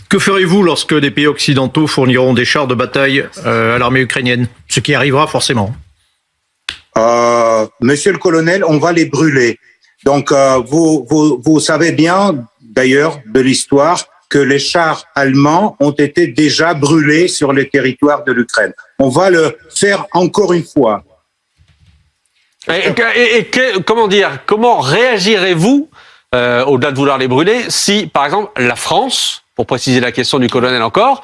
Que ferez-vous lorsque des pays occidentaux fourniront des chars de bataille à l'armée ukrainienne? Ce qui arrivera forcément. Monsieur le colonel, on va les brûler. Donc, vous savez bien, d'ailleurs, de l'histoire, que les chars allemands ont été déjà brûlés sur le territoire de l'Ukraine. On va le faire encore une fois. Comment réagirez-vous, au-delà de vouloir les brûler, si, par exemple, la France, pour préciser la question du colonel encore,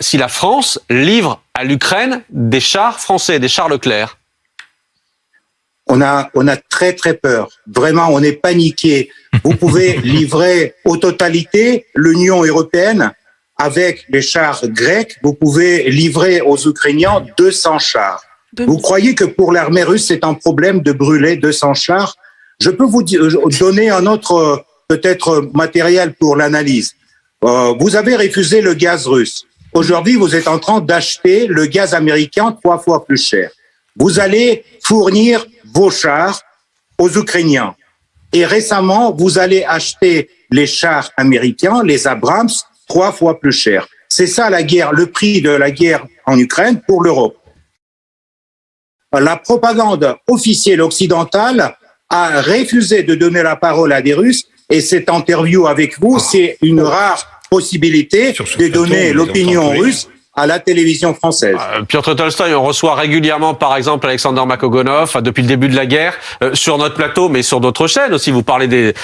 si la France livre à l'Ukraine des chars français, des chars Leclerc? On a très très peur. Vraiment, on est paniqué. Vous pouvez livrer aux totalités l'Union européenne avec les chars grecs. Vous pouvez livrer aux Ukrainiens 200 chars. Vous croyez que pour l'armée russe, c'est un problème de brûler 200 chars? Je peux vous donner un autre peut-être matériel pour l'analyse. Vous avez refusé le gaz russe. Aujourd'hui, vous êtes en train d'acheter le gaz américain 3 fois plus cher. Vous allez fournir vos chars aux Ukrainiens. Et récemment, vous allez acheter les chars américains, les Abrams, 3 fois plus cher. C'est ça la guerre, le prix de la guerre en Ukraine pour l'Europe. La propagande officielle occidentale a refusé de donner la parole à des Russes, et cette interview avec vous, c'est une rare possibilité de donner l'opinion russe à la télévision française. Piotr Tolstoï, on reçoit régulièrement, par exemple, Alexander Makogonov, depuis le début de la guerre, sur notre plateau, mais sur d'autres chaînes aussi. Vous parlez des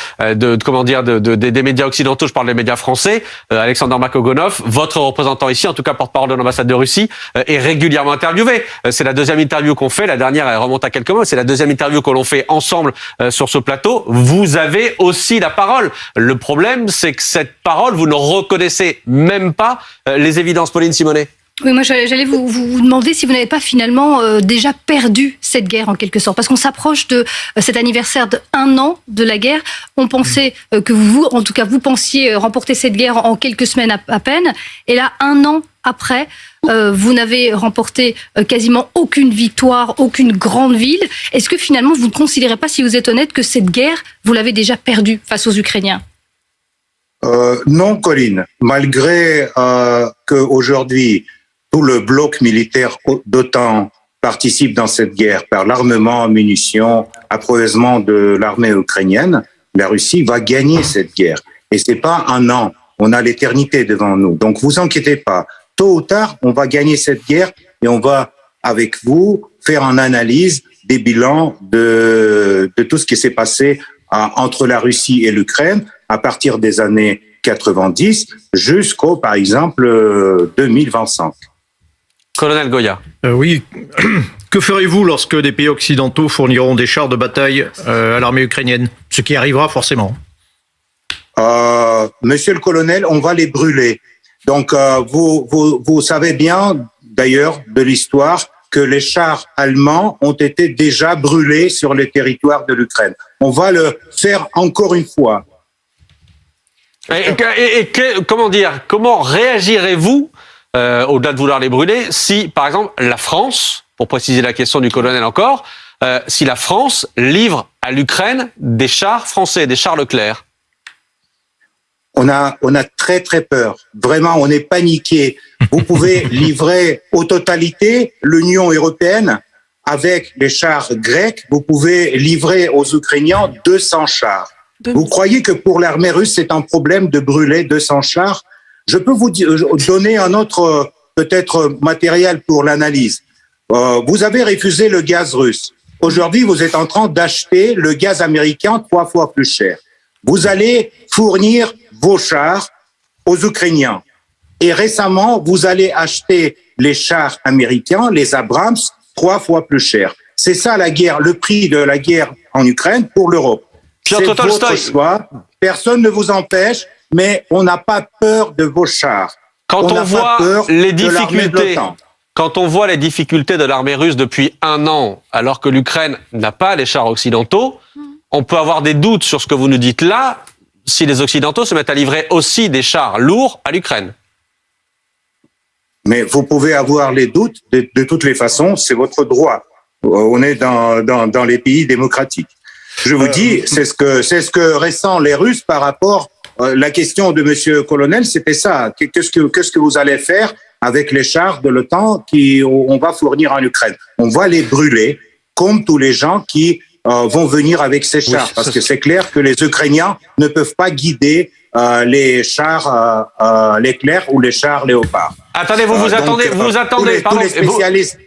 médias occidentaux, je parle des médias français. Alexander Makogonov, votre représentant ici, en tout cas porte-parole de l'ambassade de Russie, est régulièrement interviewé. C'est la deuxième interview qu'on fait. La dernière, elle remonte à quelques mois. C'est la deuxième interview que l'on fait ensemble sur ce plateau. Vous avez aussi la parole. Le problème, c'est que cette parole, vous ne reconnaissez même pas les évidences. Pauline Simonet. Oui, moi j'allais vous demander si vous n'avez pas finalement déjà perdu cette guerre en quelque sorte, parce qu'on s'approche de cet anniversaire d'1 an de la guerre. On pensait que vous pensiez remporter cette guerre en quelques semaines à peine, et là 1 an après, vous n'avez remporté quasiment aucune victoire, aucune grande ville. Est-ce que finalement vous ne considérez pas, si vous êtes honnête, que cette guerre vous l'avez déjà perdue face aux Ukrainiens? Non, Colline. Malgré qu'aujourd'hui tout le bloc militaire d'OTAN participe dans cette guerre par l'armement, munitions, approvisionnement de l'armée ukrainienne, la Russie va gagner cette guerre. Et c'est pas 1 an. On a l'éternité devant nous. Donc, vous inquiétez pas. Tôt ou tard, on va gagner cette guerre et on va, avec vous, faire une analyse des bilans de tout ce qui s'est passé entre la Russie et l'Ukraine à partir des années 90 jusqu'au, par exemple, 2025. Colonel Goya. Oui. Que ferez-vous lorsque des pays occidentaux fourniront des chars de bataille à l'armée ukrainienne? Ce qui arrivera forcément. Monsieur le colonel, on va les brûler. Donc, vous savez bien, d'ailleurs, de l'histoire, que les chars allemands ont été déjà brûlés sur le territoire de l'Ukraine. On va le faire encore une fois. Comment réagirez-vous, au-delà de vouloir les brûler, si, par exemple, la France, pour préciser la question du colonel encore, si la France livre à l'Ukraine des chars français, des chars Leclerc? On a très très peur. Vraiment, on est paniqué. Vous pouvez livrer aux totalités l'Union européenne avec les chars grecs. Vous pouvez livrer aux Ukrainiens 200 chars. Vous croyez que pour l'armée russe, c'est un problème de brûler 200 chars? Je peux vous donner un autre peut-être matériel pour l'analyse. Vous avez refusé le gaz russe. Aujourd'hui, vous êtes en train d'acheter le gaz américain 3 fois plus cher. Vous allez fournir vos chars aux Ukrainiens. Et récemment, vous allez acheter les chars américains, les Abrams, 3 fois plus cher. C'est ça la guerre, le prix de la guerre en Ukraine pour l'Europe. C'est votre choix. Personne ne vous empêche, mais on n'a pas peur de vos chars. Quand on voit les difficultés de l'armée russe depuis 1 an, alors que l'Ukraine n'a pas les chars occidentaux, on peut avoir des doutes sur ce que vous nous dites là, si les Occidentaux se mettent à livrer aussi des chars lourds à l'Ukraine. Mais vous pouvez avoir les doutes, de toutes les façons, c'est votre droit. On est dans les pays démocratiques. Je vous dis, c'est ce que ressent les Russes par rapport la question de Monsieur Colonel, c'était ça. Qu'est-ce que vous allez faire avec les chars de l'OTAN on va fournir en Ukraine? On va les brûler, comme tous les gens qui vont venir avec ces chars, parce que c'est clair que les Ukrainiens ne peuvent pas guider les chars Leclerc ou les chars Léopard. Attendez, vous attendez, tous les spécialistes.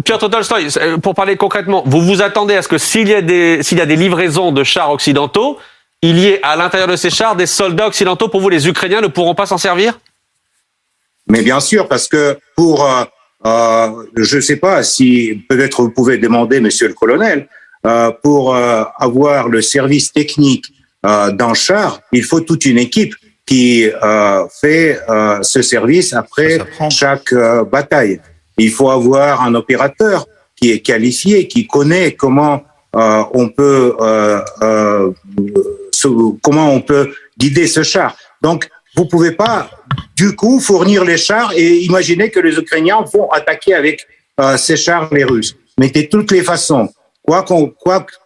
Piotr Tolstoï, pour parler concrètement, vous attendez à ce que s'il y a des livraisons de chars occidentaux, il y ait à l'intérieur de ces chars des soldats occidentaux. Pour vous, les Ukrainiens ne pourront pas s'en servir? Mais bien sûr, parce que je ne sais pas si peut-être vous pouvez demander, Monsieur le Colonel, pour avoir le service technique d'un char, il faut toute une équipe qui fait ce service après chaque bataille. Il faut avoir un opérateur qui est qualifié, qui connaît comment on peut guider ce char. Donc, vous pouvez pas du coup fournir les chars et imaginer que les Ukrainiens vont attaquer avec ces chars les Russes. Mais de toutes les façons, quoi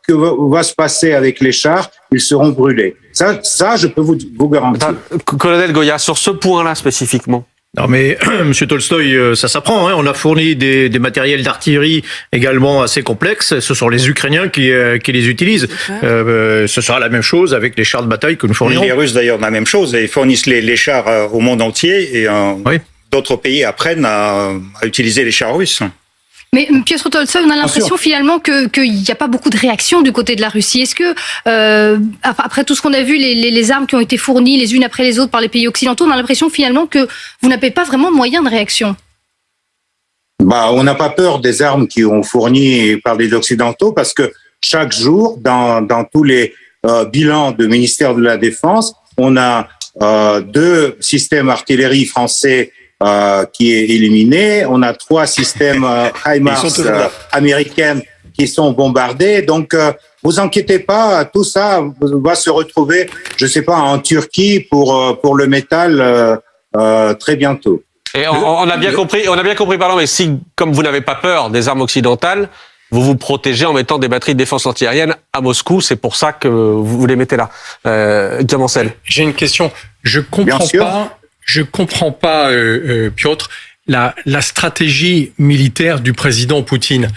que va se passer avec les chars, ils seront brûlés. Ça, je peux vous garantir. Colonel Goya, sur ce point-là spécifiquement. Non mais Monsieur Tolstoï, ça s'apprend. Hein. On a fourni des matériels d'artillerie également assez complexes. Ce sont les Ukrainiens qui les utilisent. Ce sera la même chose avec les chars de bataille que nous fournirons. Les Russes d'ailleurs la même chose. Ils fournissent les chars au monde entier et d'autres pays apprennent à utiliser les chars russes. Mais Piotr Tolstoï, on a l'impression finalement qu'il n'y a pas beaucoup de réaction du côté de la Russie. Est-ce que, après tout ce qu'on a vu, les armes qui ont été fournies les unes après les autres par les pays occidentaux, on a l'impression finalement que vous n'avez pas vraiment moyen de réaction? On n'a pas peur des armes qui ont fournies par les Occidentaux parce que chaque jour, dans tous les bilans du ministère de la Défense, on a 2 systèmes artillerie français qui est éliminé. On a 3 systèmes HIMARS américaines qui sont bombardés. Donc, vous inquiétez pas, tout ça va se retrouver, je sais pas, en Turquie pour le métal très bientôt. Et on a bien compris, pardon, mais si, comme vous n'avez pas peur des armes occidentales, vous vous protégez en mettant des batteries de défense antiaérienne à Moscou, c'est pour ça que vous les mettez là. Diamancel. J'ai une question. Je comprends pas, Piotr, la stratégie militaire du président Poutine.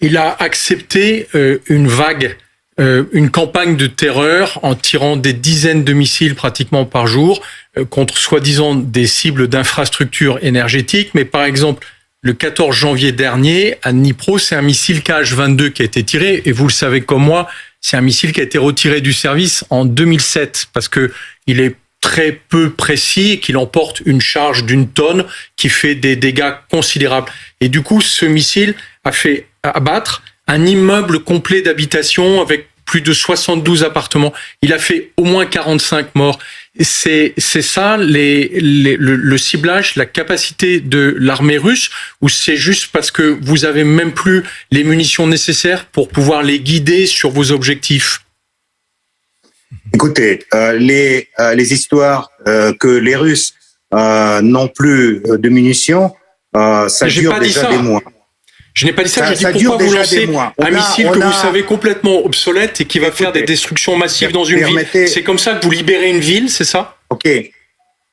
Il a accepté une campagne de terreur en tirant des dizaines de missiles pratiquement par jour contre soi-disant des cibles d'infrastructures énergétiques. Mais par exemple, le 14 janvier dernier, à Dnipro, c'est un missile KH-22 qui a été tiré. Et vous le savez comme moi, c'est un missile qui a été retiré du service en 2007 parce que il est très peu précis et qu'il emporte une charge d'1 tonne qui fait des dégâts considérables. Et du coup, ce missile a fait abattre un immeuble complet d'habitation avec plus de 72 appartements. Il a fait au moins 45 morts. C'est ça le ciblage, la capacité de l'armée russe, ou c'est juste parce que vous avez même plus les munitions nécessaires pour pouvoir les guider sur vos objectifs? Écoutez, les histoires que les Russes n'ont plus de munitions, ça dure déjà des mois. Je n'ai pas dit ça, je dis pourquoi vous lancez un missile que vous savez complètement obsolète et qui va faire des destructions massives dans une ville. C'est comme ça que vous libérez une ville, c'est ça? Ok.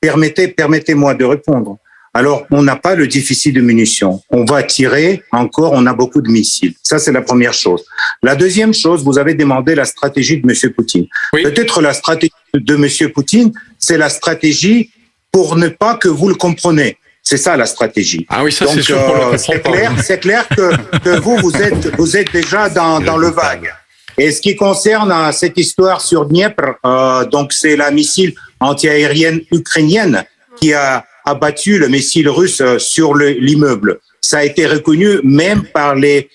Permettez-moi de répondre. Alors, on n'a pas le déficit de munitions. On va tirer encore, on a beaucoup de missiles. Ça, c'est la première chose. La deuxième chose, vous avez demandé la stratégie de M. Poutine. Oui. Peut-être la stratégie de M. Poutine, c'est la stratégie pour ne pas que vous le compreniez. C'est ça la stratégie. Ah oui, ça c'est sûr qu'on le comprend pas. C'est clair que vous êtes déjà dans le vague. Et ce qui concerne cette histoire sur Dniepr, donc c'est la missile antiaérienne ukrainienne qui a abattu le missile russe sur l'immeuble. Ça a été reconnu même par les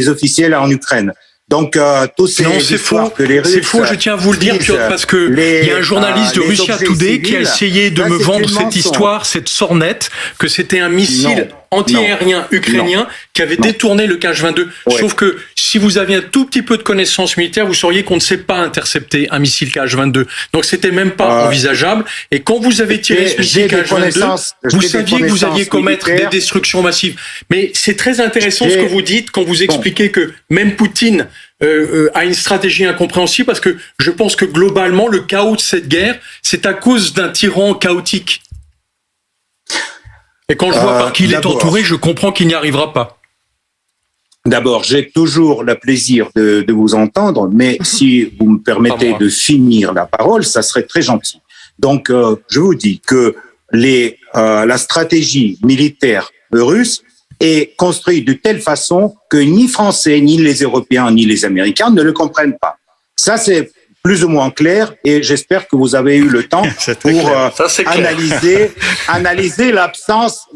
officiels en Ukraine. Donc, tous ces histoires que les Russes... C'est faux, je tiens à vous le dire, Piotr, parce que il y a un journaliste de Russia Today qui a essayé de me vendre cette histoire, cette sornette, que c'était un missile anti-aérien ukrainien qui avait détourné le Kh-22. Ouais. Je trouve que si vous aviez un tout petit peu de connaissances militaires, vous sauriez qu'on ne sait pas intercepter un missile Kh-22. Donc c'était même pas envisageable. Et quand vous avez tiré ce missile Kh-22, vous saviez que vous alliez commettre des destructions massives. Mais c'est très intéressant ce que vous dites quand vous expliquez que même Poutine a une stratégie incompréhensible, parce que je pense que globalement, le chaos de cette guerre, c'est à cause d'un tyran chaotique. Et quand je vois par qui il est entouré, je comprends qu'il n'y arrivera pas. D'abord, j'ai toujours le plaisir de vous entendre, mais si vous me permettez de finir la parole, ça serait très gentil. Donc, je vous dis que la stratégie militaire russe est construite de telle façon que ni Français, ni les Européens, ni les Américains ne le comprennent pas. Ça, c'est plus ou moins clair, et j'espère que vous avez eu le temps pour analyser l'absence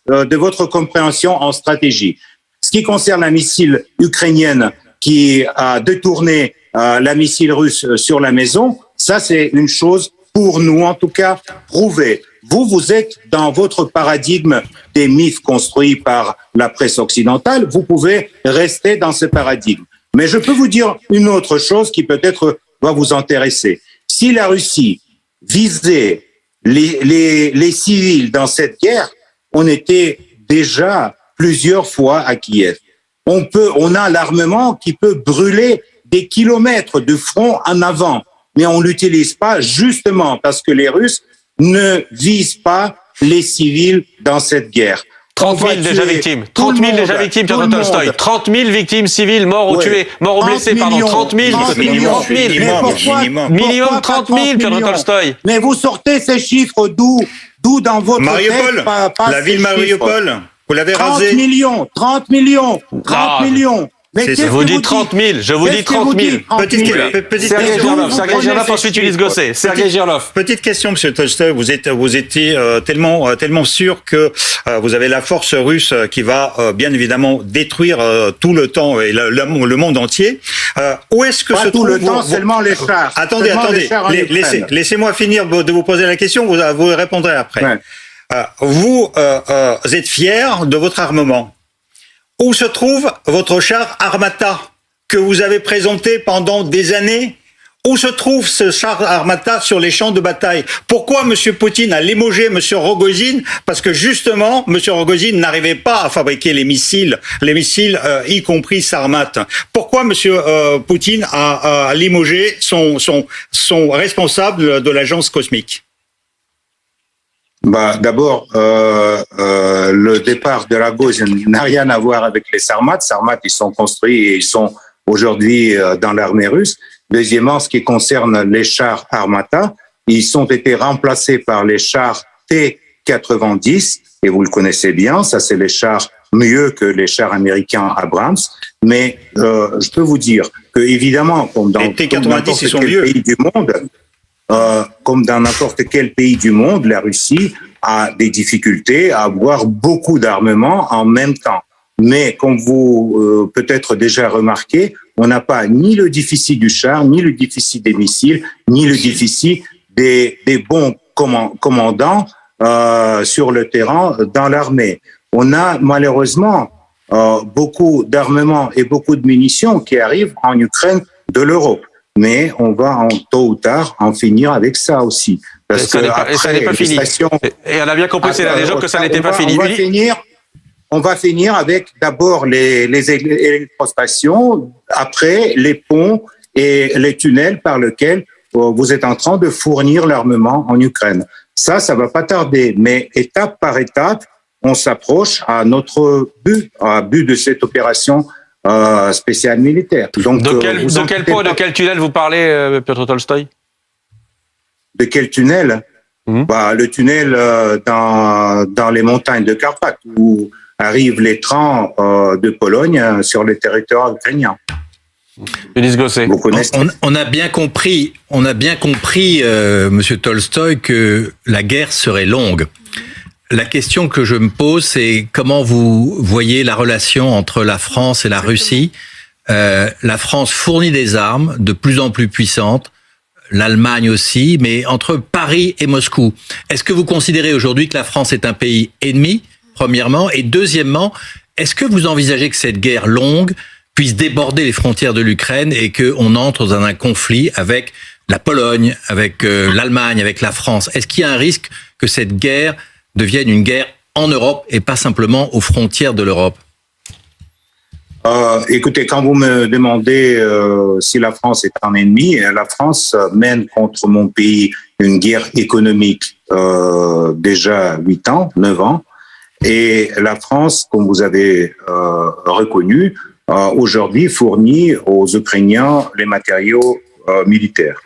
de votre compréhension en stratégie. Ce qui concerne la missile ukrainienne qui a détourné la missile russe sur la maison, ça c'est une chose pour nous en tout cas prouvée. Vous êtes dans votre paradigme des mythes construits par la presse occidentale, vous pouvez rester dans ce paradigme. Mais je peux vous dire une autre chose qui peut-être va vous intéresser. Si la Russie visait les civils dans cette guerre, on était déjà plusieurs fois à Kiev. On a l'armement qui peut brûler des kilomètres de front en avant, mais on l'utilise pas justement parce que les Russes ne visent pas les civils dans cette guerre. 30 000 déjà victimes. 30 000 déjà victimes, Piotr Tolstoï. 30 000 victimes civiles, morts ou tuées, morts ou blessés, pardon. 30 000. 30 000. Minimum 30 000, Piotr Tolstoï. Mais vous sortez ces chiffres d'où dans votre Mariupol, tête, pas la ville Mariupol, vous l'avez rasée. 30 millions. Mais je vous dis 30 000, je vous dis 30 000. Petite Sergei question. Girlov, ensuite Ulysse Gosset. Sergei Girlov. Petite question, Monsieur Tolstoï. Vous étiez tellement sûr que vous avez la force russe qui va bien évidemment détruire tout le temps et le monde entier. Où est-ce que pas se tout trouve le temps, seulement les chars. Attendez. Laissez-moi finir de vous poser la question. Vous répondrez après. Ouais. Vous êtes fier de votre armement. Où se trouve votre char Armata que vous avez présenté pendant des années? Où se trouve ce char Armata sur les champs de bataille? Pourquoi M. Poutine a limogé M. Rogozin? Parce que justement, M. Rogozin n'arrivait pas à fabriquer les missiles, y compris Sarmat. Pourquoi M. Poutine a limogé son responsable de l'agence cosmique? D'abord, le départ de Rogozin n'a rien à voir avec les Sarmat. Sarmat, ils sont construits et ils sont aujourd'hui dans l'armée russe. Deuxièmement, ce qui concerne les chars Armata, ils ont été remplacés par les chars T-90, et vous le connaissez bien, ça c'est les chars mieux que les chars américains Abrams. Mais je peux vous dire que évidemment, comme dans n'importe quel pays du monde, comme dans n'importe quel pays du monde, la Russie a des difficultés à avoir beaucoup d'armements en même temps. Mais comme vous peut-être déjà remarqué, on n'a pas ni le déficit du char, ni le déficit des missiles, ni le déficit des bons commandants sur le terrain dans l'armée. On a malheureusement beaucoup d'armements et beaucoup de munitions qui arrivent en Ukraine de l'Europe. Mais on va tôt ou tard en finir avec ça aussi. Parce ça n'est pas fini. Et on a bien compris, c'est là déjà que ça n'était pas fini. On va finir avec d'abord les électrostations, après les ponts et les tunnels par lesquels vous êtes en train de fournir l'armement en Ukraine. Ça va pas tarder, mais étape par étape, on s'approche à notre but de cette opération spéciale militaire. Donc, de quel pont et de quel tunnel vous parlez, Piotr Tolstoï? De quel tunnel? Le tunnel dans les montagnes de Carpates, où arrivent les trains de Pologne sur les territoires ukrainiens. Ulysse Gosset. Vous connaissez. On a bien compris, Monsieur Tolstoï, que la guerre serait longue. La question que je me pose, c'est comment vous voyez la relation entre la France et la Russie. La France fournit des armes de plus en plus puissantes, l'Allemagne aussi, mais entre Paris et Moscou. Est-ce que vous considérez aujourd'hui que la France est un pays ennemi, premièrement. Et deuxièmement, est-ce que vous envisagez que cette guerre longue puisse déborder les frontières de l'Ukraine et qu'on entre dans un conflit avec la Pologne, avec l'Allemagne, avec la France? Est-ce qu'il y a un risque que cette guerre devienne une guerre en Europe et pas simplement aux frontières de l'Europe? Écoutez, quand vous me demandez si la France est un ennemi, la France mène contre mon pays une guerre économique déjà 8 ans, 9 ans. Et la France, comme vous avez reconnu, aujourd'hui fournit aux Ukrainiens les matériaux militaires.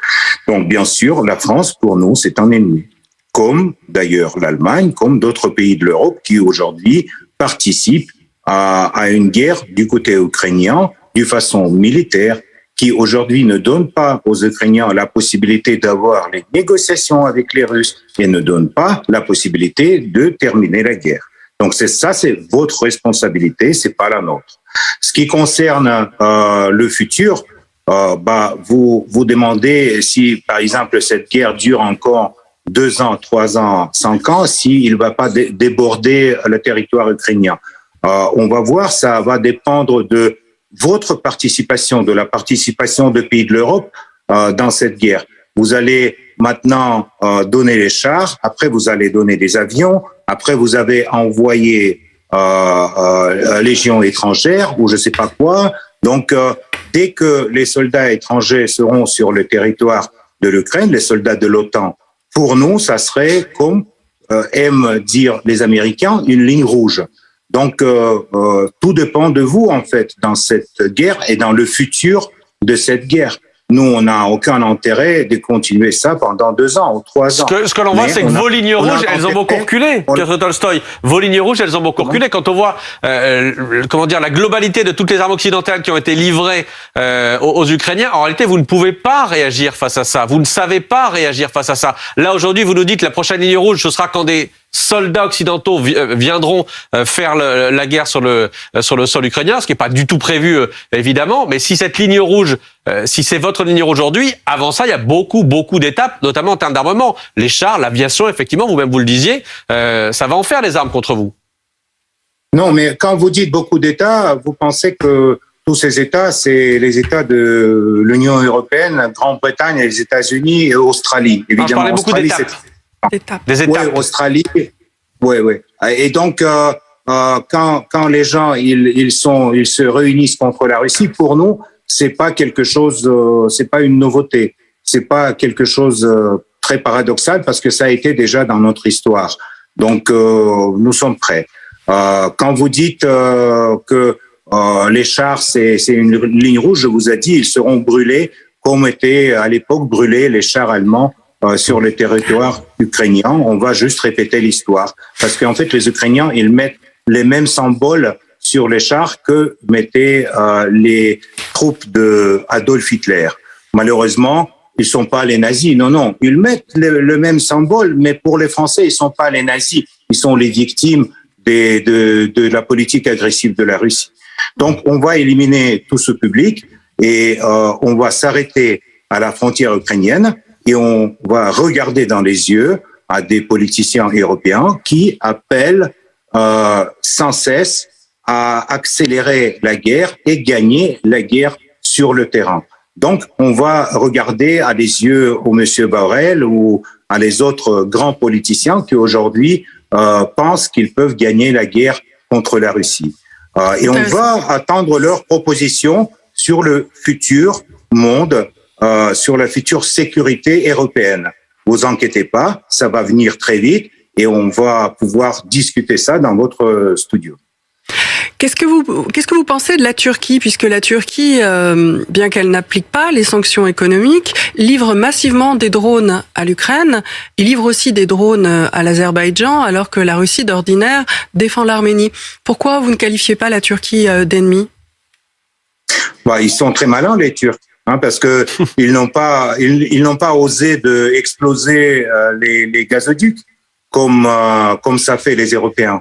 Donc, bien sûr, la France, pour nous, c'est un ennemi. Comme d'ailleurs l'Allemagne, comme d'autres pays de l'Europe qui aujourd'hui participent à une guerre du côté ukrainien de façon militaire, qui aujourd'hui ne donne pas aux Ukrainiens la possibilité d'avoir les négociations avec les Russes et ne donne pas la possibilité de terminer la guerre. Donc c'est votre responsabilité, c'est pas la nôtre. Ce qui concerne le futur, vous demandez si par exemple cette guerre dure encore 2 ans, 3 ans, 5 ans, s'il ne va pas déborder le territoire ukrainien. On va voir, ça va dépendre de votre participation, de la participation des pays de l'Europe dans cette guerre. Vous allez maintenant donner les chars, après vous allez donner des avions, après vous avez envoyé légions étrangères ou je sais pas quoi. Donc dès que les soldats étrangers seront sur le territoire de l'Ukraine, les soldats de l'OTAN, pour nous, ça serait comme aiment dire les Américains, une ligne rouge. Donc, tout dépend de vous, en fait, dans cette guerre et dans le futur de cette guerre. Nous, on n'a aucun intérêt de continuer ça pendant 2 ans ou 3 ans. Ce que l'on voit, c'est que vos lignes rouges, elles ont beaucoup reculé, Piotr Tolstoï. Vos lignes rouges, elles ont beaucoup reculé. Quand on voit, la globalité de toutes les armes occidentales qui ont été livrées aux Ukrainiens, en réalité, vous ne pouvez pas réagir face à ça. Vous ne savez pas réagir face à ça. Là, aujourd'hui, vous nous dites que la prochaine ligne rouge, ce sera quand des soldats occidentaux viendront faire la guerre sur le sol ukrainien, ce qui n'est pas du tout prévu, évidemment. Mais si cette ligne rouge, si c'est votre ligne rouge aujourd'hui, avant ça, il y a beaucoup d'étapes, notamment en termes d'armement. Les chars, l'aviation, effectivement, vous-même vous le disiez, ça va en faire des armes contre vous. Non, mais quand vous dites beaucoup d'États, vous pensez que tous ces États, c'est les États de l'Union européenne, Grande-Bretagne, les États-Unis et Australie. Évidemment, je parlais beaucoup d'étapes. Des étapes. Oui, Australie. Oui. Et donc, quand les gens ils se réunissent contre la Russie, pour nous, c'est pas quelque chose, c'est pas une nouveauté, c'est pas quelque chose très paradoxal parce que ça a été déjà dans notre histoire. Donc, nous sommes prêts. Quand vous dites que les chars c'est une ligne rouge, je vous ai dit, ils seront brûlés comme étaient à l'époque brûlés les chars allemands sur le territoire ukrainien. On va juste répéter l'histoire. Parce qu'en fait, les Ukrainiens, ils mettent les mêmes symboles sur les chars que mettaient les troupes de Adolf Hitler. Malheureusement, ils sont pas les nazis. Non. Ils mettent le même symbole, mais pour les Français, ils sont pas les nazis. Ils sont les victimes de la politique agressive de la Russie. Donc, on va éliminer tout ce public et on va s'arrêter à la frontière ukrainienne. Et on va regarder dans les yeux à des politiciens européens qui appellent sans cesse à accélérer la guerre et gagner la guerre sur le terrain. Donc, on va regarder à les yeux au monsieur Borrell ou à les autres grands politiciens qui aujourd'hui pensent qu'ils peuvent gagner la guerre contre la Russie. Et on va attendre leurs propositions sur le futur monde, sur la future sécurité européenne. Vous inquiétez pas, ça va venir très vite et on va pouvoir discuter ça dans votre studio. Qu'est-ce que vous pensez de la Turquie, puisque la Turquie, bien qu'elle n'applique pas les sanctions économiques, livre massivement des drones à l'Ukraine, il livre aussi des drones à l'Azerbaïdjan, alors que la Russie d'ordinaire défend l'Arménie. Pourquoi vous ne qualifiez pas la Turquie d'ennemi ? Ils sont très malins les Turcs. Parce que ils n'ont pas osé exploser les gazoducs comme ça fait les Européens.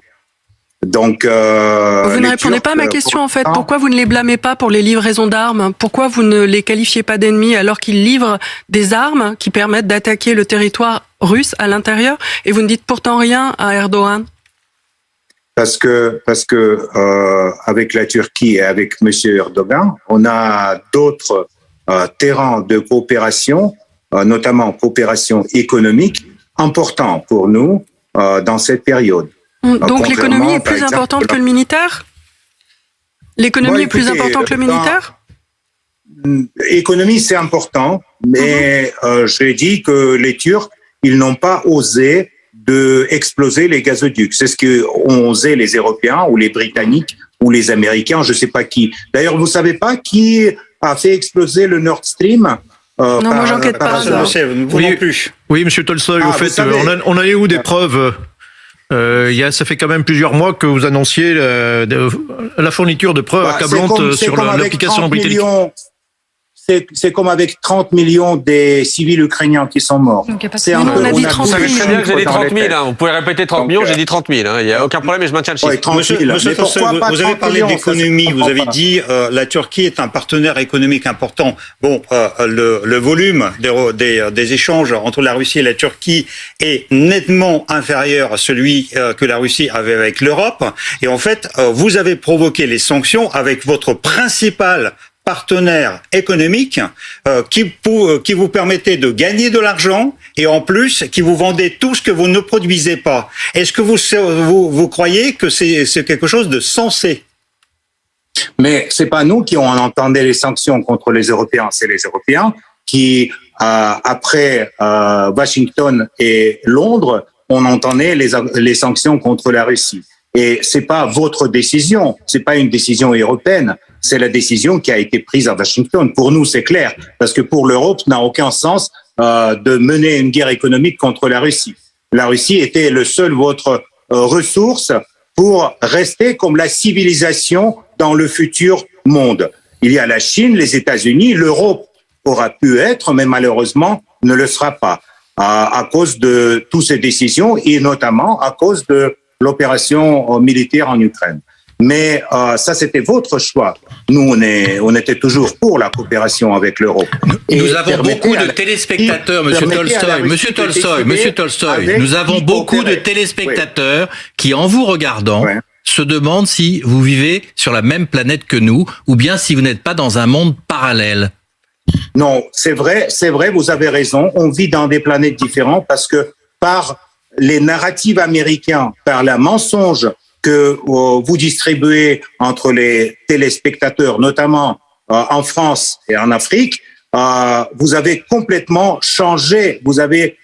Donc vous ne répondez pas à ma question en fait. Pourquoi vous ne les blâmez pas pour les livraisons d'armes ? Pourquoi vous ne les qualifiez pas d'ennemis alors qu'ils livrent des armes qui permettent d'attaquer le territoire russe à l'intérieur et vous ne dites pourtant rien à Erdogan ? parce que avec la Turquie et avec Monsieur Erdogan, on a d'autres terrains de coopération, notamment coopération économique, importants pour nous dans cette période. Donc l'économie est plus importante que le militaire? L'économie est plus importante que le militaire? Économie, c'est important, mais j'ai dit que les Turcs, ils n'ont pas osé de exploser les gazoducs. C'est ce qu'ont osé les Européens ou les Britanniques ou les Américains, je ne sais pas qui. D'ailleurs, vous savez pas qui a fait exploser le Nord Stream? Non, moi j'enquête pas. Je sais, vous non plus. Oui, monsieur Tolstoï, Ah, au fait, on a eu des preuves. Ça fait quand même plusieurs mois que vous annonciez la fourniture de preuves accablantes sur l'application britannique. C'est comme avec 30 millions des civils ukrainiens qui sont morts. C'est un peu, on a dit 30 Vous 000. savez très bien que j'ai dit 30 000. Hein. Vous pouvez répéter 30 millions, Donc, j'ai dit 30 000. Hein. Il n'y a aucun problème et je maintiens le chiffre. Ouais, 30 000. Monsieur Mais Tolstoy, pourquoi pas vous avez 30 parlé millions, d'économie, ça, je vous avez comprends pas. dit la Turquie est un partenaire économique important. Bon, le volume des échanges entre la Russie et la Turquie est nettement inférieur à celui que la Russie avait avec l'Europe. Et en fait, vous avez provoqué les sanctions avec votre principal partenaire économique qui vous permettait de gagner de l'argent et en plus qui vous vendait tout ce que vous ne produisez pas. Est-ce que vous croyez que c'est quelque chose de sensé? Mais c'est pas nous qui ont entendu les sanctions contre les Européens, c'est les Européens qui, après Washington et Londres, on entendait les sanctions contre la Russie. Et c'est pas votre décision, c'est pas une décision européenne, c'est la décision qui a été prise à Washington. Pour nous, c'est clair, parce que pour l'Europe, ça n'a aucun sens de mener une guerre économique contre la Russie. La Russie était le seul votre ressource pour rester comme la civilisation dans le futur monde. Il y a la Chine, les États-Unis, l'Europe aura pu être, mais malheureusement ne le sera pas à cause de toutes ces décisions et notamment à cause de l'opération militaire en Ukraine. Mais ça, c'était votre choix. Nous, on était toujours pour la coopération avec l'Europe. Nous avons beaucoup de téléspectateurs, Monsieur Tolstoï, nous avons beaucoup de téléspectateurs qui, en vous regardant, se demandent si vous vivez sur la même planète que nous ou bien si vous n'êtes pas dans un monde parallèle. Non, c'est vrai, vous avez raison. On vit dans des planètes différentes parce que par les narratives américains, par le mensonge que vous distribuez entre les téléspectateurs, notamment en France et en Afrique, vous avez complètement changé, vous avez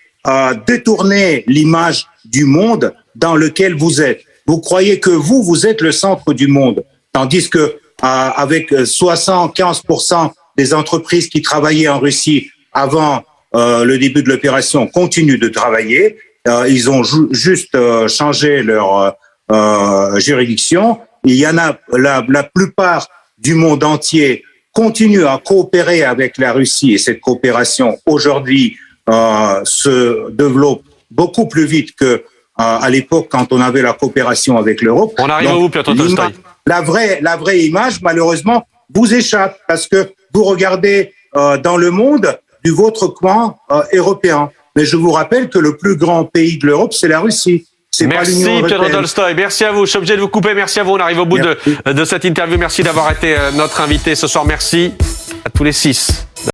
détourné l'image du monde dans lequel vous êtes. Vous croyez que vous êtes le centre du monde, tandis que avec 75% des entreprises qui travaillaient en Russie avant le début de l'opération continuent de travailler. Ils ont juste changé leur juridiction. Il y en a la plupart du monde entier continue à coopérer avec la Russie et cette coopération aujourd'hui se développe beaucoup plus vite que à l'époque quand on avait la coopération avec l'Europe. On arrive où, Piotr Tolstoï? La vraie image, malheureusement, vous échappe parce que vous regardez dans le monde du votre coin européen. Mais je vous rappelle que le plus grand pays de l'Europe, c'est la Russie. Merci Piotr Tolstoï, merci à vous. Je suis obligé de vous couper, merci à vous. On arrive au bout de cette interview. Merci d'avoir été notre invité ce soir. Merci à tous les 6.